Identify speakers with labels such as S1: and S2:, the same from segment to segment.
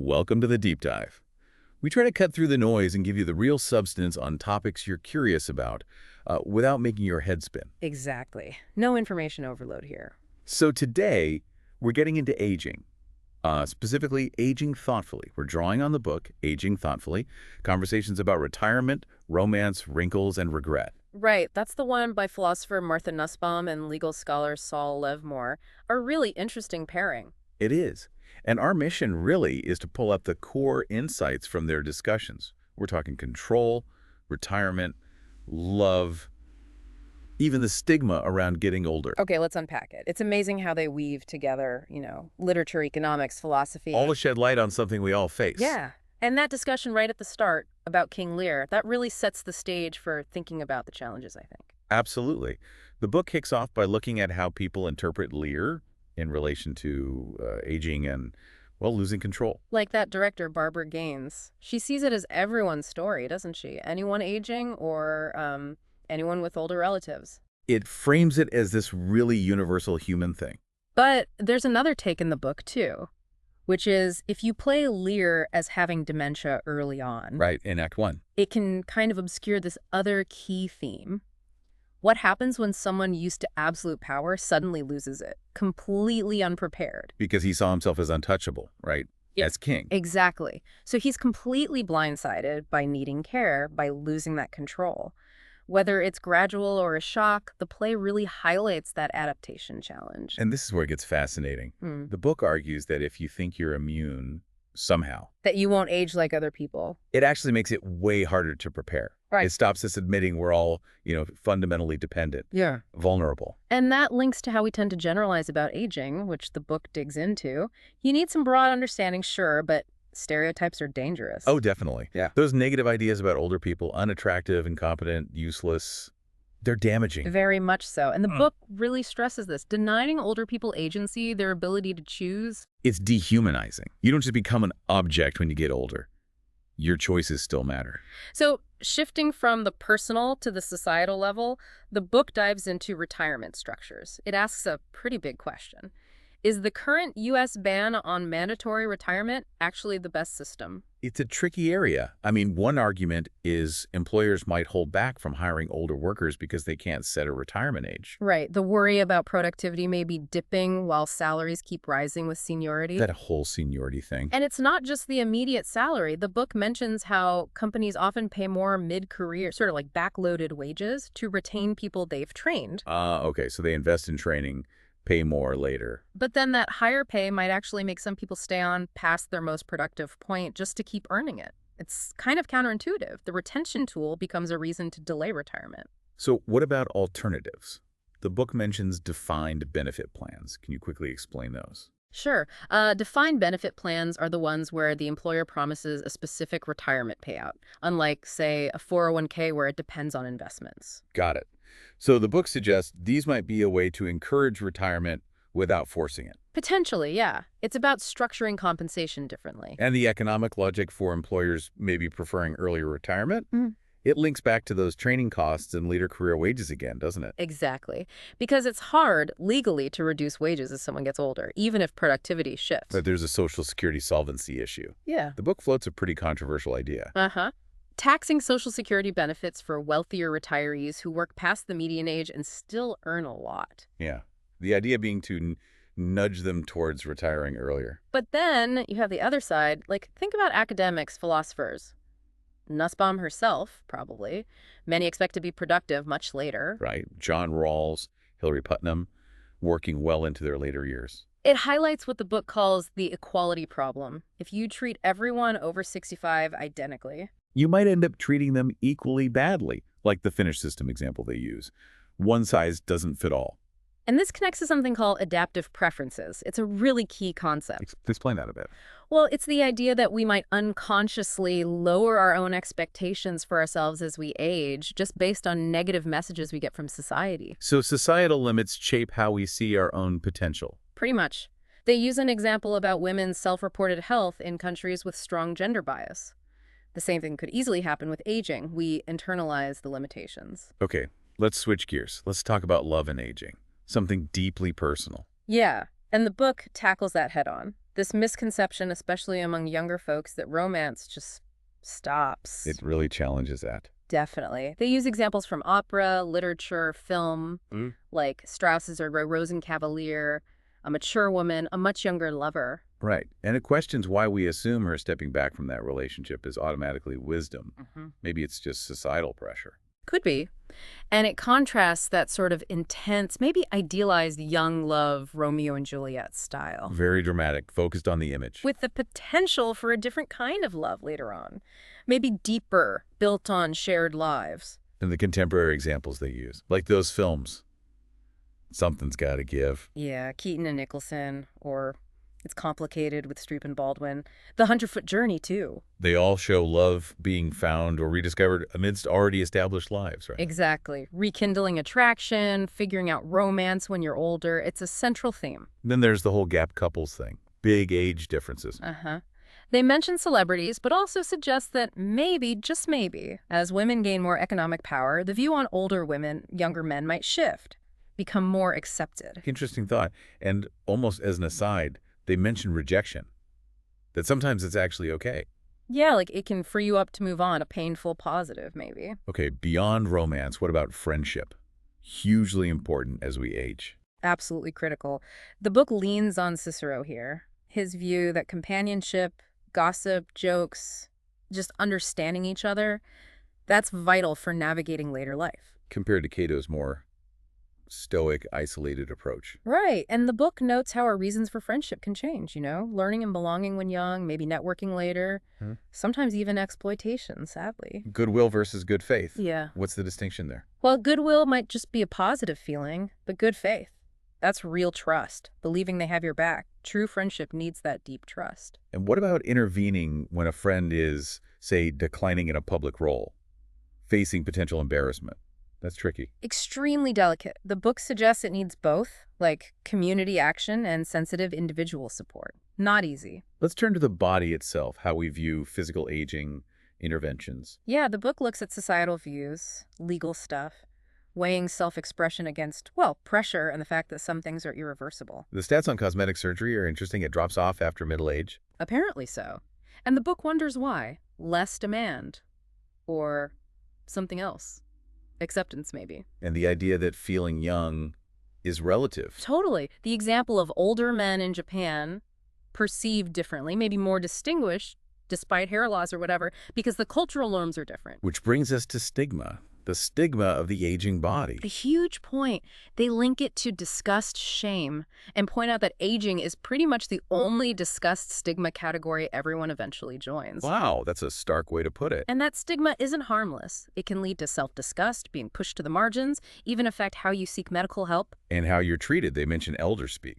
S1: Welcome to the Deep Dive. We try to cut through the noise and give you the real substance on topics you're curious about without making your head spin.
S2: Exactly. No information overload here.
S1: So today, we're getting into aging, specifically aging thoughtfully. We're drawing on the book, Aging Thoughtfully, conversations about retirement, romance, wrinkles, and regret.
S2: Right, that's the one by philosopher Martha Nussbaum and legal scholar Saul Levmore. A really interesting pairing.
S1: It is. And our mission really is to pull up the core insights from their discussions. We're talking control, retirement, love, even the stigma around getting older.
S2: Okay, let's unpack it. It's amazing how they weave together, literature, economics, philosophy.
S1: All to shed light on something we all face.
S2: Yeah, and that discussion right at the start about King Lear, that really sets the stage for thinking about the challenges, I think.
S1: Absolutely. The book kicks off by looking at how people interpret Lear in relation to aging and, well, losing control.
S2: Like that director, Barbara Gaines. She sees it as everyone's story, doesn't she? Anyone aging or anyone with older relatives.
S1: It frames it as this really universal human thing.
S2: But there's another take in the book, too, which is if you play Lear as having dementia early on,
S1: Right, in Act 1.
S2: it can kind of obscure this other key theme. What happens when someone used to absolute power suddenly loses it, completely unprepared?
S1: Because he saw himself as untouchable, right?
S2: Yeah.
S1: As king.
S2: Exactly. So he's completely blindsided by needing care, by losing that control. Whether it's gradual or a shock, the play really highlights that adaptation challenge.
S1: And this is where it gets fascinating. The book argues that if you think you're immune somehow,
S2: That you won't age like other people.
S1: it actually makes it way harder to prepare.
S2: Right.
S1: It stops us admitting we're all, fundamentally dependent,
S2: Yeah.
S1: vulnerable.
S2: And that links to how we tend to generalize about aging, which the book digs into. You need some broad understanding, sure, but stereotypes are dangerous.
S1: Oh, definitely.
S2: Yeah.
S1: Those negative ideas about older people, unattractive, incompetent, useless, they're damaging.
S2: Very much so. And the book really stresses this. Denying older people agency, their ability to choose.
S1: It's dehumanizing. You don't just become an object when you get older. Your choices still matter.
S2: So shifting from the personal to the societal level, the book dives into retirement structures. It asks a pretty big question. Is the current U.S. ban on mandatory retirement actually the best system?
S1: It's a tricky area. I mean, one argument is employers might hold back from hiring older workers because they can't set a retirement age.
S2: Right. The worry about productivity may be dipping while salaries keep rising with seniority.
S1: That whole seniority thing.
S2: And it's not just the immediate salary. The book mentions how companies often pay more mid-career, sort of like backloaded wages to retain people they've trained.
S1: Okay, so they invest in training, pay more later.
S2: But then that higher pay might actually make some people stay on past their most productive point just to keep earning it. It's kind of counterintuitive. The retention tool becomes a reason to delay retirement.
S1: So what about alternatives? The book mentions defined benefit plans. Can you quickly explain those?
S2: Sure. Defined benefit plans are the ones where the employer promises a specific retirement payout, unlike, say, a 401k where it depends on investments.
S1: Got it. So the book suggests these might be a way to encourage retirement without forcing it.
S2: Potentially, yeah. It's about structuring compensation differently.
S1: And the economic logic for employers maybe preferring earlier retirement? It links back to those training costs and later career wages again, doesn't it?
S2: Exactly. Because it's hard legally to reduce wages as someone gets older, even if productivity shifts.
S1: But there's a Social Security solvency issue.
S2: Yeah.
S1: The book floats a pretty controversial idea.
S2: Taxing Social Security benefits for wealthier retirees who work past the median age and still earn a lot.
S1: Yeah. The idea being to nudge them towards retiring earlier.
S2: But then you have the other side. Like, think about academics, philosophers. Nussbaum herself, probably. Many expect to be productive much later.
S1: Right. John Rawls, Hilary Putnam, working well into their later years.
S2: It highlights what the book calls the equality problem. If you treat everyone over 65 identically,
S1: You might end up treating them equally badly, like the Finnish system example they use. One size doesn't fit all.
S2: and this connects to something called adaptive preferences. It's a really key concept.
S1: Explain that a bit.
S2: Well, it's the idea that we might unconsciously lower our own expectations for ourselves as we age, just based on negative messages we get from society.
S1: So societal limits shape how we see our own potential.
S2: Pretty much. They use an example about women's self-reported health in countries with strong gender bias. The same thing could easily happen with aging. We internalize the limitations.
S1: Okay, let's switch gears. Let's talk about love and aging. Something deeply personal.
S2: Yeah, and the book tackles that head on. This misconception, especially among younger folks, that romance just
S1: It
S2: stops.
S1: really challenges that.
S2: Definitely. They use examples from opera, literature, film,
S1: Mm.
S2: like Strauss's or Rosenkavalier, a mature woman, a much younger lover.
S1: Right. And it questions why we assume her stepping back from that relationship is automatically wisdom. Maybe it's just societal pressure.
S2: Could be. And it contrasts that sort of intense, maybe idealized young love, Romeo and Juliet style,
S1: Very dramatic, focused on the image.
S2: with the potential for a different kind of love later on. Maybe deeper, built on shared lives.
S1: And the contemporary examples they use, like those films. Something's got to give.
S2: Yeah, Keaton and Nicholson, or It's Complicated with Streep and Baldwin. The 100-Foot Journey, too.
S1: They all show love being found or rediscovered amidst already established lives, right?
S2: Exactly. Rekindling attraction, figuring out romance when you're older. It's a central theme.
S1: Then there's the whole gap couples thing. Big age differences.
S2: Uh-huh. They mention celebrities, but also suggest that maybe, just maybe, as women gain more economic power, the view on older women, younger men might shift, become more accepted.
S1: Interesting thought. And almost as an aside, they mention rejection. That sometimes it's actually okay.
S2: Yeah, like it can free you up to move on, a painful positive, maybe.
S1: Okay, beyond romance, what about friendship? Hugely important as we age.
S2: Absolutely critical. The book leans on Cicero here. His view that companionship, gossip, jokes, just understanding each other, that's vital for navigating later life.
S1: Compared to Cato's more stoic, isolated approach.
S2: Right. And the book notes how our reasons for friendship can change, learning and belonging when young, maybe networking later, sometimes even exploitation, sadly.
S1: Goodwill versus good faith.
S2: Yeah.
S1: What's the distinction there?
S2: Well, goodwill might just be a positive feeling, but good faith, that's real trust, believing they have your back. True friendship needs that deep trust.
S1: And what about intervening when a friend is, say, declining in a public role, facing potential embarrassment? That's tricky.
S2: Extremely delicate. The book suggests it needs both, like community action and sensitive individual support. Not easy.
S1: Let's turn to the body itself, how we view physical aging, interventions.
S2: Yeah, the book looks at societal views, legal stuff, weighing self-expression against, well, pressure and the fact that some things are irreversible.
S1: The stats on cosmetic surgery are interesting. It drops off after middle age.
S2: Apparently so. And the book wonders why. Less demand. Or something else. Acceptance, maybe.
S1: And the idea that feeling young is relative.
S2: Totally. The example of older men in Japan perceived differently, maybe more distinguished, despite hair loss or whatever, because the cultural norms are different.
S1: Which brings us to stigma. The stigma of the aging body.
S2: A huge point. They link it to discussed shame and point out that aging is pretty much the only discussed stigma category everyone eventually joins.
S1: Wow, that's a stark way to put it.
S2: And that stigma isn't harmless. It can lead to self-disgust, being pushed to the margins, even affect how you seek medical help.
S1: And how you're treated. They mention elder speak.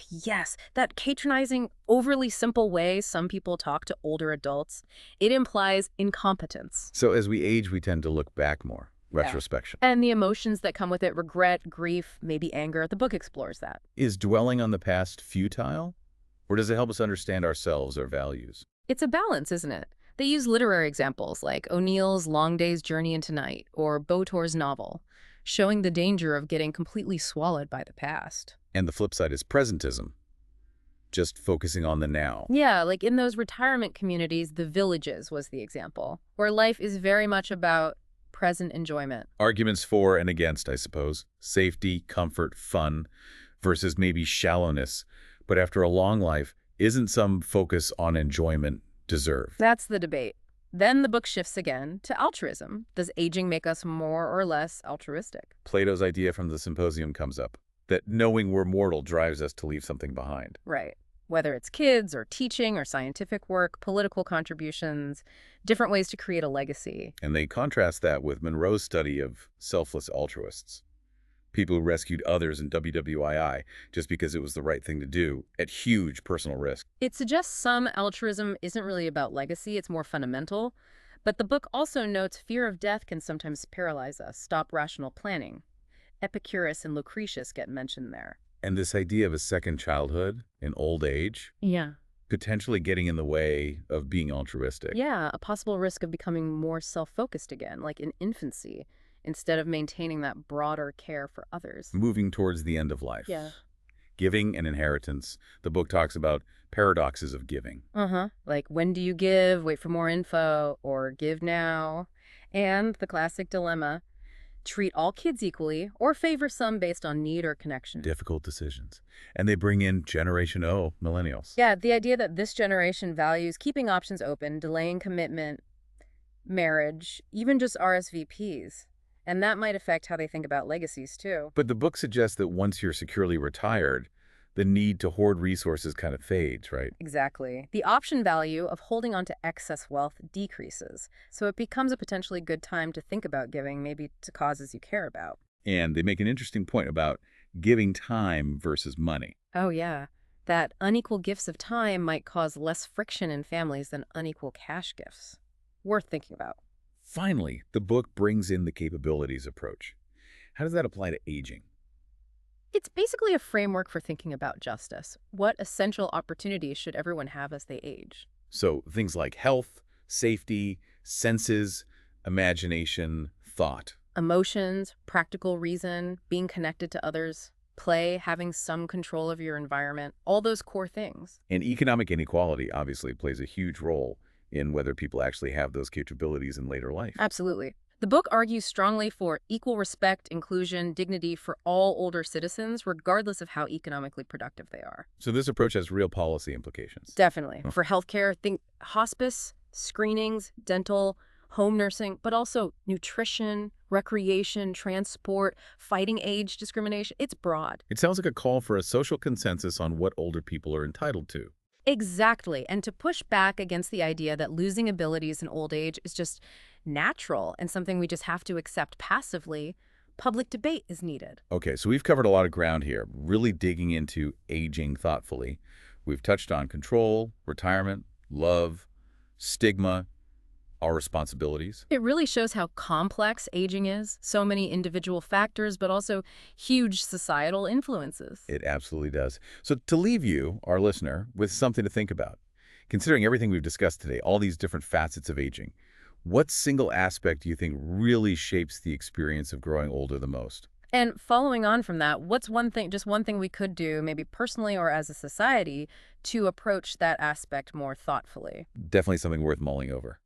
S2: Yes. That patronizing, overly simple way some people talk to older adults, it implies incompetence.
S1: So as we age, we tend to look back more. Retrospection.
S2: And the emotions that come with it, regret, grief, maybe anger, the book explores that.
S1: Is dwelling on the past futile? Or does it help us understand ourselves, our values?
S2: It's a balance, isn't it? They use literary examples like O'Neill's Long Day's Journey into Night or Beautour's novel, showing the danger of getting completely swallowed by the past.
S1: And the flip side is presentism. Just focusing on the now.
S2: Yeah, like in those retirement communities, the Villages was the example, where life is very much about present enjoyment.
S1: Arguments for and against, I suppose. Safety, comfort, fun, versus maybe shallowness. But after a long life, isn't some focus on enjoyment deserved?
S2: That's the debate. Then the book shifts again to altruism. Does aging make us more or less altruistic?
S1: Plato's idea from the symposium comes up, that knowing we're mortal drives us to leave something behind.
S2: Right. Whether it's kids or teaching or scientific work, political contributions, different ways to create a legacy.
S1: And they contrast that with Monroe's study of selfless altruists. People who rescued others in WWII just because it was the right thing to do at huge personal risk.
S2: It suggests some altruism isn't really about legacy, it's more fundamental. But the book also notes fear of death can sometimes paralyze us, stop rational planning. Epicurus and Lucretius get mentioned there.
S1: And this idea of a second childhood in old age,
S2: Yeah.
S1: potentially getting in the way of being altruistic.
S2: Yeah, a possible risk of becoming more self-focused again, like in infancy, instead of maintaining that broader care for others.
S1: Moving towards the end of life.
S2: Yeah.
S1: giving and inheritance. The book talks about paradoxes of giving.
S2: Uh-huh. Like, when do you give? Wait for more info. Or give now. And the classic dilemma, treat all kids equally or favor some based on need or connection.
S1: Difficult decisions. And they bring in Generation O, millennials.
S2: Yeah, the idea that this generation values keeping options open, delaying commitment, marriage, even just RSVPs. And that might affect how they think about legacies, too.
S1: But the book suggests that once you're securely retired, the need to hoard resources kind of fades, right?
S2: Exactly. The option value of holding on to excess wealth decreases, so it becomes a potentially good time to think about giving, maybe to causes you care about.
S1: And they make an interesting point about giving time versus money.
S2: Oh, yeah. That unequal gifts of time might cause less friction in families than unequal cash gifts. Worth thinking about.
S1: Finally, the book brings in the capabilities approach. How does that apply to aging?
S2: It's basically a framework for thinking about justice. What essential opportunities should everyone have as they age?
S1: So things like health, safety, senses, imagination, thought.
S2: Emotions, practical reason, being connected to others, play, having some control of your environment, all those core things.
S1: And economic inequality obviously plays a huge role in whether people actually have those capabilities in later life.
S2: Absolutely. The book argues strongly for equal respect, inclusion, dignity for all older citizens, regardless of how economically productive they are.
S1: So this approach has real policy implications.
S2: Definitely. For healthcare, think hospice, screenings, dental, home nursing, but also nutrition, recreation, transport, fighting age discrimination. It's broad.
S1: It sounds like a call for a social consensus on what older people are entitled to.
S2: Exactly. And to push back against the idea that losing abilities in old age is just natural and something we just have to accept passively, public debate is needed.
S1: Okay, so we've covered a lot of ground here, really digging into aging thoughtfully. We've touched on control, retirement, love, stigma, our responsibilities.
S2: It really shows how complex aging is. So many individual factors, but also huge societal influences.
S1: It absolutely does. So to leave you, our listener, with something to think about, considering everything we've discussed today, all these different facets of aging, what single aspect do you think really shapes the experience of growing older the most?
S2: And following on from that, what's just one thing we could do, maybe personally or as a society, to approach that aspect more thoughtfully?
S1: Definitely something worth mulling over.